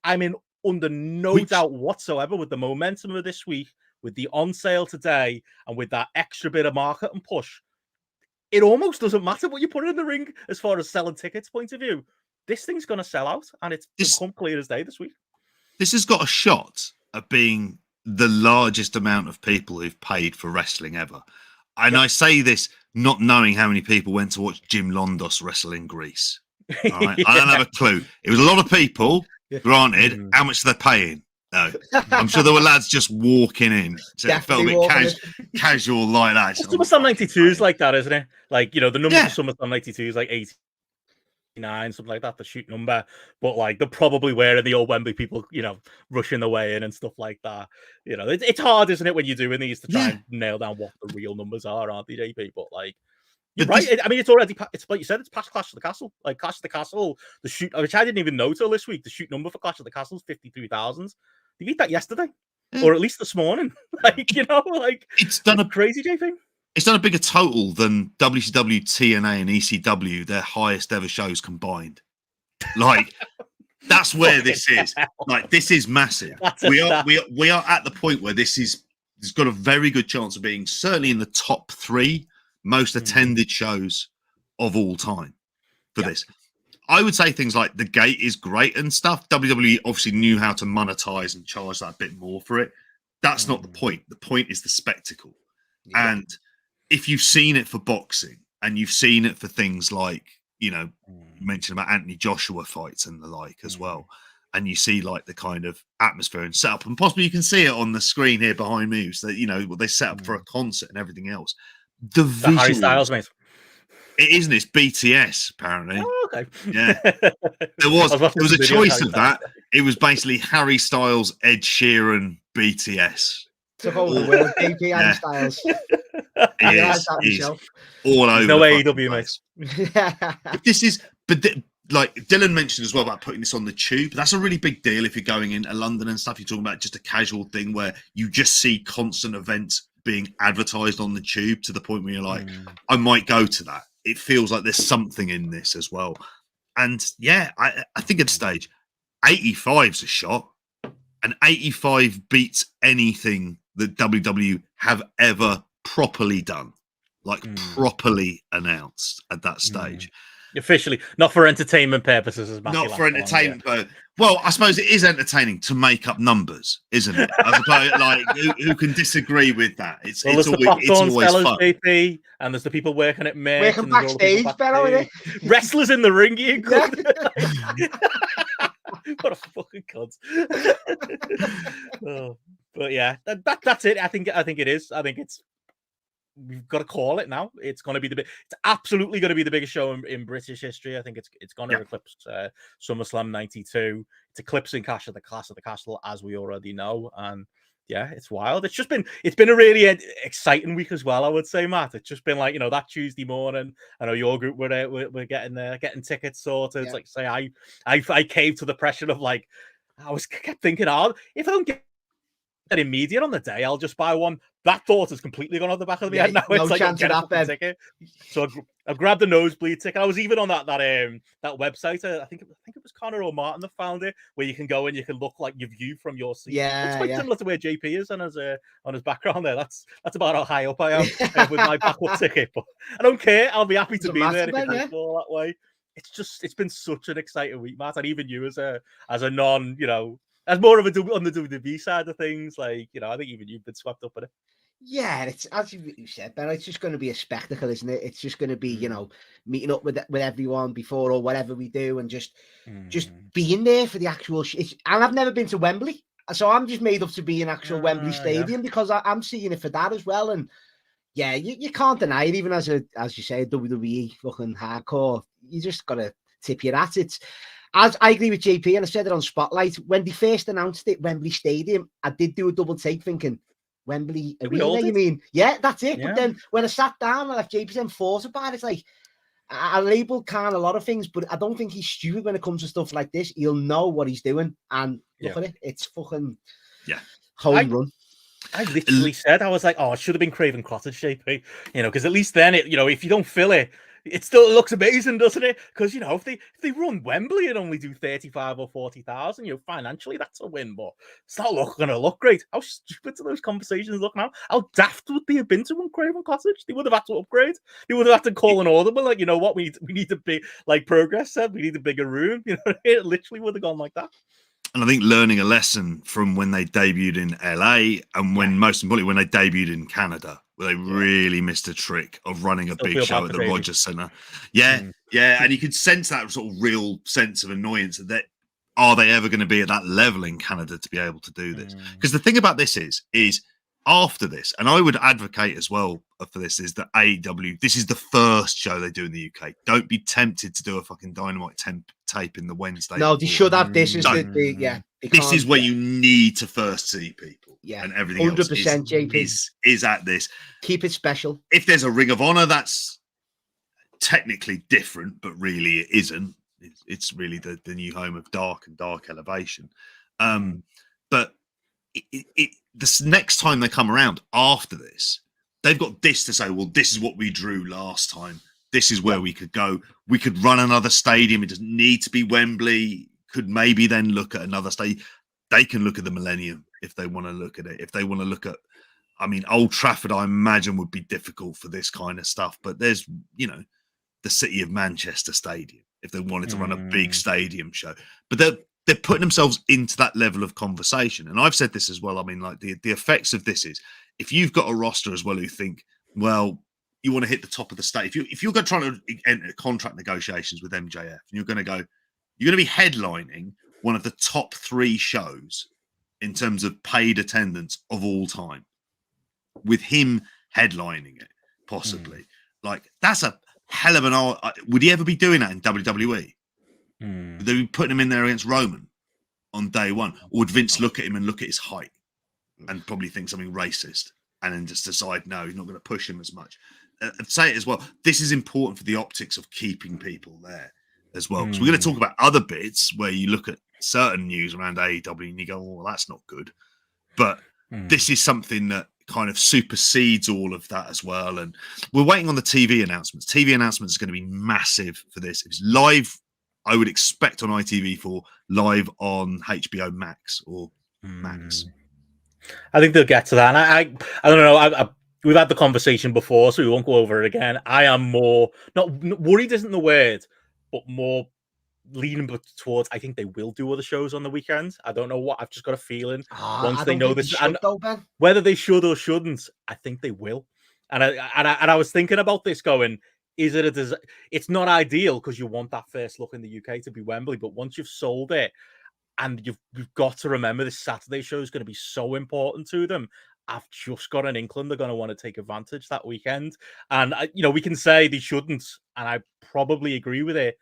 I'm in under no doubt whatsoever with the momentum of this week, with the on sale today, and with that extra bit of market and push. It almost doesn't matter what you put in the ring as far as selling tickets point of view. This thing's going to sell out, and it's become clear as day this week. This has got a shot at being the largest amount of people who've paid for wrestling ever. And I say this not knowing how many people went to watch Jim Londos wrestle in Greece. All right? I don't have a clue. It was a lot of people, granted. How much are they paying? No. I'm sure there were lads just walking in. So it felt a bit casual like that. SummerSlam 92 is like that, isn't it? Like, you know, the number for SummerSlam 92 is like 89, something like that, the shoot number. But like, they're probably wearing the old Wembley people, you know, rushing the way in and stuff like that. You know, it's hard, isn't it, when you're doing these to try and nail down what the real numbers are, aren't they, JP? But like, you're right. I mean, it's already, it's like you said, it's past Clash of the Castle. Like, Clash of the Castle, the shoot, which I didn't even know till this week, the shoot number for Clash of the Castle is 53,000. They beat that yesterday, or at least this morning. Like, you know, like, it's done a crazy JP. It's done a bigger total than WCW, TNA, and ECW, their highest ever shows combined. Like, that's where this is. Like, this is massive. We are at the point where it's got a very good chance of being certainly in the top 3 most attended shows of all time for this. I would say things like the gate is great and stuff. WWE obviously knew how to monetize and charge that a bit more for it. That's not the point. The point is the spectacle. Yeah. And if you've seen it for boxing and you've seen it for things like, you know, you mentioned about Anthony Joshua fights and the like as well, and you see like the kind of atmosphere and setup, and possibly you can see it on the screen here behind me, so that, you know, they set up for a concert and everything else. The visuals, Harry Styles, mate. It isn't. It's BTS apparently. Oh, okay. Yeah, there was a choice of that. It was basically Harry Styles, Ed Sheeran, BTS. Took over the world, AP Harry Styles. He is all over. No AEW, mate. This is, like Dylan mentioned as well about putting this on the tube. That's a really big deal if you're going into London and stuff. You're talking about just a casual thing where you just see constant events being advertised on the tube to the point where you're like, I might go to that. It feels like there's something in this as well. And yeah, I think at the stage, 85's a shot, and 85 beats anything that WWE have ever properly done, like properly announced at that stage. Officially, not for entertainment purposes, as not for entertainment, but well, I suppose it is entertaining to make up numbers, isn't it? I suppose, like, who can disagree with that? It's always fun. JP, and there's the people working at Merch, working backstage, wrestlers in the ring. You what a fucking cunt. But yeah, that's it. I think it is. I think we've got to call it now. It's going to be it's absolutely going to be the biggest show in British history. I think it's going to eclipse SummerSlam 92. It's eclipsing Clash of the Castle, as we already know. And yeah, it's wild. It's been a really exciting week as well, I would say, Matt. It's just been like, you know, that Tuesday morning, I know your group we're getting tickets sorted. Yeah. Like, say I caved to the pressure of, like, kept thinking, if I don't get an immediate on the day, I'll just buy one. That thought has completely gone off the back of my head now. No it's like, chance of that, ticket. So I grabbed the nosebleed ticket. I was even on that website. I think it was Connor or Martin that found it, where you can go and you can look like your view from your seat. Yeah, it's quite similar to where JP is on his background there. That's about how high up I am with my backup ticket. But I don't care. I'll be happy to be there if it can fall that way. It's been such an exciting week, Matt, and even you as a non, you know, as more of a on the WWE side of things, like, you know, I think even you've been swept up in it. Yeah, it's, as you said, Ben, it's just going to be a spectacle, isn't it? It's just going to be, you know, meeting up with everyone before or whatever we do, and just being there for the actual. And I've never been to Wembley, so I'm just made up to be an actual Wembley Stadium because I'm seeing it for that as well. And yeah, you can't deny it, even as you say, WWE fucking hardcore. You just got to tip your hat. As I agree with JP, and I said it on Spotlight, when they first announced it, Wembley Stadium, I did do a double take thinking, Wembley Arena, you mean? Yeah, that's it. Yeah. But then when I sat down and like JP then thought about it, it's like, I labelled Khan a lot of things, but I don't think he's stupid when it comes to stuff like this. He'll know what he's doing. And look at it. It's fucking home run. I literally said, I was like, it should have been Craven Cottage, JP. You know, because at least then, if you don't fill it, it still looks amazing, doesn't it? Because if they run Wembley and only do 35 or 40,000, financially that's a win, but it's not going to look great. How stupid do those conversations look now? How daft would they have been to run Craven Cottage? They would have had to upgrade. They would have had to call an audible, like, you know what, we need to be like Progress said, we need a bigger room. It literally would have gone like that. And I think learning a lesson from when they debuted in LA and most importantly, when they debuted in Canada, where they really missed a trick of running a big show at the Rogers Centre. Yeah. And you could sense that sort of real sense of annoyance that are they ever going to be at that level in Canada to be able to do this? Because the thing about this is after this, and I would advocate as well for this, is that AEW, this is the first show they do in the UK. Don't be tempted to do a fucking Dynamite tape in the Wednesday. No, they should have this. This is where you need to first see people. Yeah, and everything 100%, else JP. Is at this. Keep it special. If there's a Ring of Honor, that's technically different, but really it isn't. It's really the new home of Dark and Dark Elevation. But this next time they come around after this, they've got this to say, well, this is what we drew last time. This is where we could go. We could run another stadium. It doesn't need to be Wembley. Could maybe then look at another stadium. They can look at the Millennium if they want to look at it. If they want to look at, Old Trafford, I imagine would be difficult for this kind of stuff. But there's, the City of Manchester Stadium if they wanted to run a big stadium show. But they're putting themselves into that level of conversation. And I've said this as well. Like the effects of this is if you've got a roster as well who think, well, you want to hit the top of the stage. If you're going to try to enter contract negotiations with MJF and you're going to be headlining one of the top 3 shows in terms of paid attendance of all time with him headlining it, possibly. Like that's a hell of an, would he ever be doing that in WWE? Would they be putting him in there against Roman on day one? Or would Vince look at him and look at his height and probably think something racist and then just decide, no, he's not going to push him as much? I'd say it as well. This is important for the optics of keeping people there as well. Because we're going to talk about other bits where you look at certain news around AEW and you go, oh, well, that's not good. But this is something that kind of supersedes all of that as well. And we're waiting on the TV announcements. TV announcements is going to be massive for this. It's live, I would expect, on ITV4, live on HBO Max or Max. I think they'll get to that. And I don't know. We've had the conversation before, so we won't go over it again. I am more, not worried isn't the word, but more leaning towards, I think they will do other shows on the weekend. I don't know what. I've just got a feeling once they know this. Whether they should or shouldn't, I think they will. And I was thinking about this going, it's not ideal because you want that first look in the UK to be Wembley, but once you've sold it, and you've got to remember this Saturday show is going to be so important to them. I've just got an inkling they're going to want to take advantage that weekend. And, we can say they shouldn't, and I probably agree with it.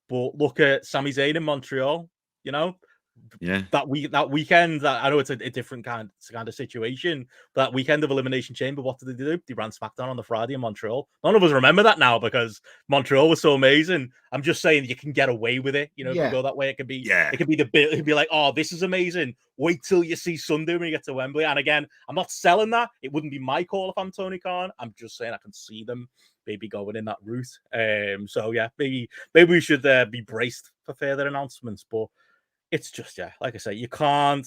But look at Sami Zayn in Montreal, that weekend. I know it's a different kind of situation. That weekend of Elimination Chamber, what did they do? They ran SmackDown on the Friday in Montreal. None of us remember that now because Montreal was so amazing. I'm just saying you can get away with it. If you go that way, it could be. It could be it could be like, oh, this is amazing. Wait till you see Sunday when you get to Wembley. And again, I'm not selling that. It wouldn't be my call if I'm Tony Khan. I'm just saying I can see them maybe going in that route. So yeah, maybe we should be braced for further announcements. But it's just, like I say, you can't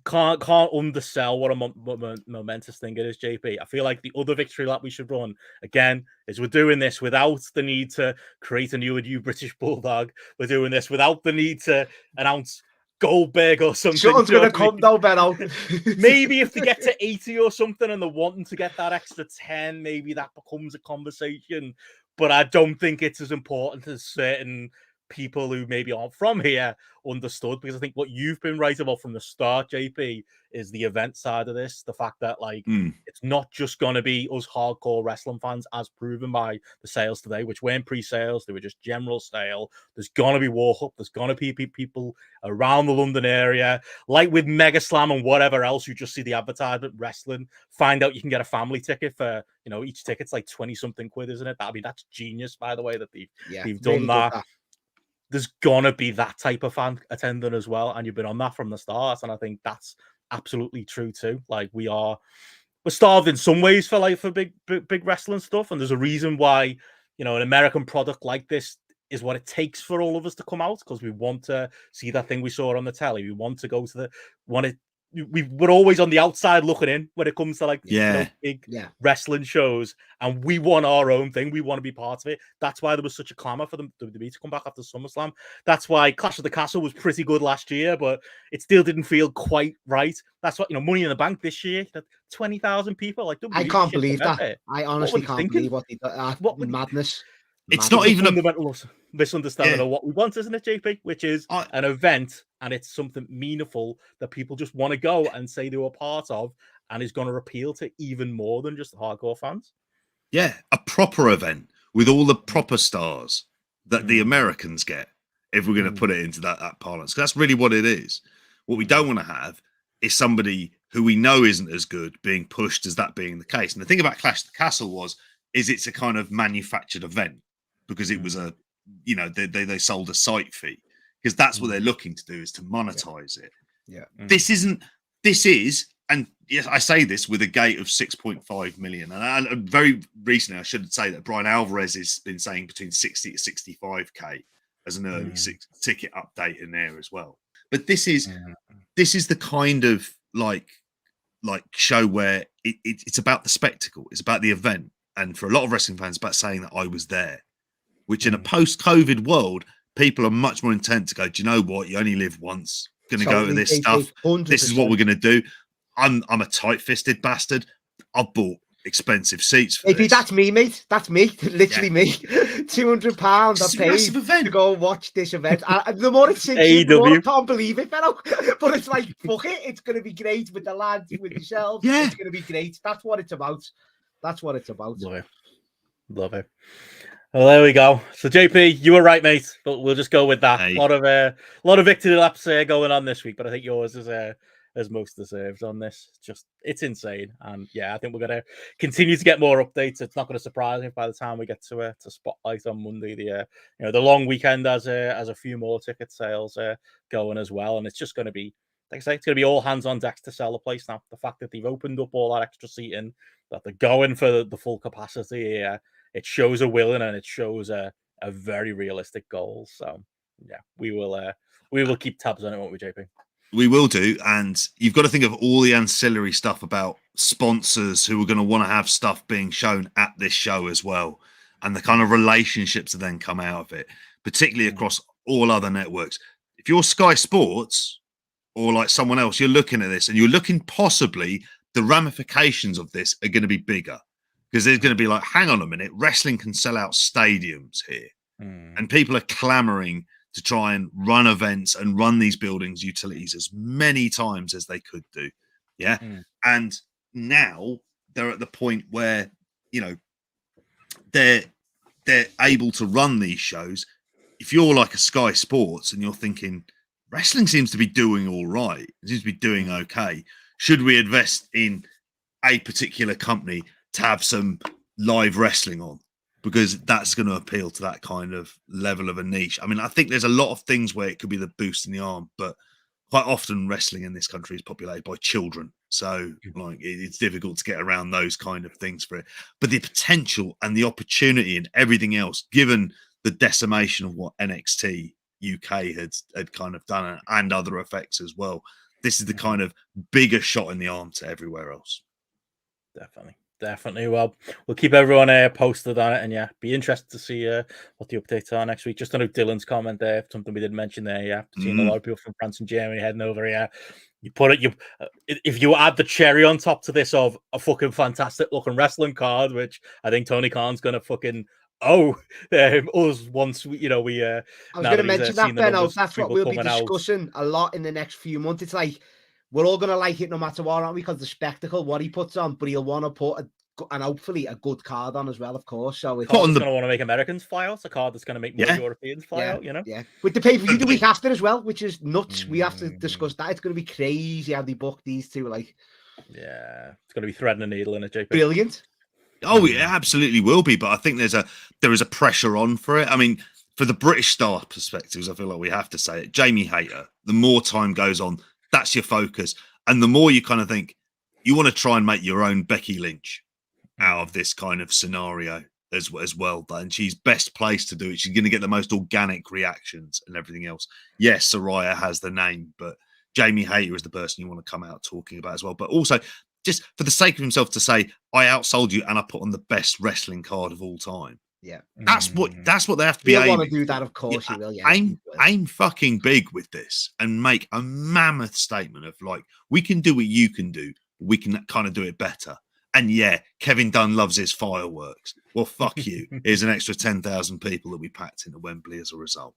undersell what a momentous thing it is, JP. I feel like the other victory lap we should run again is we're doing this without the need to create a new British Bulldog. We're doing this without the need to announce Goldberg or something. Someone's going to come though, Benno. Maybe if they get to 80 or something and they're wanting to get that extra 10, maybe that becomes a conversation. But I don't think it's as important as certain people who maybe aren't from here understood, because I think what you've been right about from the start, JP, is the event side of this. The fact that it's not just going to be us hardcore wrestling fans, as proven by the sales today, which weren't pre-sales, they were just general sale. There's going to be Walk Up, there's going to be people around the London area, like with Mega Slam and whatever else. You just see the advertisement wrestling, find out you can get a family ticket for, each ticket's like 20 something quid, isn't it? That's genius, by the way, that they've done that. There's gonna be that type of fan attending as well, and you've been on that from the start, and I think that's absolutely true too. Like we're starved in some ways for big wrestling stuff, and there's a reason why you know, an American product like this is what it takes for all of us to come out, because we want to see that thing we saw on the telly. We want to go to we're always on the outside looking in when it comes to, like, you know, big wrestling shows, and we want our own thing. We want to be part of it. That's why there was such a clamor for them WWE to come back after SummerSlam. That's why Clash of the Castle was pretty good last year, but it still didn't feel quite right. That's what, you know, Money in the Bank this year, 20,000 people. Like, I can't believe that. I honestly can't believe what they did. Madness. It's not even a fundamental misunderstanding of what we want, isn't it, JP? Which is an event, and it's something meaningful that people just want to go and say they were part of, and is going to appeal to even more than just hardcore fans. Yeah, a proper event with all the proper stars that the Americans get, if we're going to put it into that parlance. That's really what it is. What we don't want to have is somebody who we know isn't as good being pushed as that being the case. And the thing about Clash of the Castle is it's a kind of manufactured event, because it was you know, they sold a site fee, because that's what they're looking to do, is to monetize it. Yeah. This is, and yes, I say this with a gate of 6.5 million. And very recently, I should say that Brian Alvarez has been saying between 60 to 65K as an early ticket update in there as well. But this is the kind of like show where it's about the spectacle. It's about the event. And for a lot of wrestling fans, it's about saying that I was there, which in a post-COVID world, people are much more intent to go, do you know what? You only live once. Going to go to this stuff. 100%. This is what we're going to do. I'm a tight-fisted bastard. I've bought expensive seats for this. That's me, mate. That's me. Literally me. £200 I paid to go watch this event. The more it sinks in, the more I can't believe it, fellow. But it's like, fuck it. It's going to be great with the lads, with yourselves. Yeah. It's going to be great. That's what it's about. That's what it's about. Love it. Well, there we go. So, JP, you were right, mate. But we'll just go with that. A lot of victory laps going on this week, but I think yours is most deserved on this. It's insane, and yeah, I think we're gonna continue to get more updates. It's not going to surprise me by the time we get to Spotlight on Monday. The long weekend has a few more ticket sales going as well, and it's just going to be, like I say, it's going to be all hands on deck to sell the place now. The fact that they've opened up all that extra seating, that they're going for the full capacity here, it shows a willing, and it shows a very realistic goal. So yeah, we will keep tabs on it, won't we, JP? We will do. And you've got to think of all the ancillary stuff about sponsors who are going to want to have stuff being shown at this show as well, and the kind of relationships that then come out of it, particularly across all other networks. If you're Sky Sports or like someone else, you're looking at this and you're looking, possibly the ramifications of this are going to be bigger, because there's going to be like, hang on a minute, wrestling can sell out stadiums here, and people are clamoring to try and run events and run these buildings utilities as many times as they could do. Yeah. And now they're at the point where, you know, they're able to run these shows. If you're like a Sky Sports and you're thinking wrestling seems to be doing all right, it seems to be doing okay, should we invest in a particular company to have some live wrestling on? Because that's going to appeal to that kind of level of a niche. I mean, I think there's a lot of things where it could be the boost in the arm, but quite often wrestling in this country is populated by children. So like it's difficult to get around those kind of things for it. But the potential and the opportunity and everything else, given the decimation of what NXT UK had kind of done and other effects as well, this is the kind of bigger shot in the arm to everywhere else. Definitely. Well, we'll keep everyone posted on it, and yeah, be interested to see what the updates are next week. Just on Dylan's comment there, something we didn't mention there. Yeah, seeing a lot of people from France and Germany heading over. Yeah, if you add the cherry on top to this of a fucking fantastic looking wrestling card, which I think Tony Khan's gonna fucking us once we. I was going to mention that, Ben. That's what we'll be discussing a lot in the next few months. It's like, we're all going to like it no matter what, aren't we? Because the spectacle, what he puts on, but he'll want to put and hopefully a good card on as well, of course. So it's going to want to make Americans fly out, a card that's going to make more Europeans fly out, you know? Yeah. With the pay-per-view the week after as well, which is nuts. We have to discuss that. It's going to be crazy how they book these two. Like, yeah, it's going to be threading a needle in it, JP. Brilliant. Oh, it absolutely will be. But I think there is a pressure on for it. I mean, for the British star perspectives, I feel like we have to say it. Jamie Hayter, the more time goes on, that's your focus. And the more you kind of think you want to try and make your own Becky Lynch out of this kind of scenario. as well, and she's best placed to do it. She's going to get the most organic reactions and everything else. Yes, Saraya has the name, but Jamie Hayter is the person you want to come out talking about as well. But also, just for the sake of himself to say, I outsold you and I put on the best wrestling card of all time. Yeah, that's what they have to be. He'll want to do that, of course. Yeah, he will. Yeah, aim fucking big with this and make a mammoth statement of like, we can do what you can do. We can kind of do it better. And yeah, Kevin Dunn loves his fireworks. Well, fuck you. Here's an extra 10,000 people that we packed into Wembley as a result.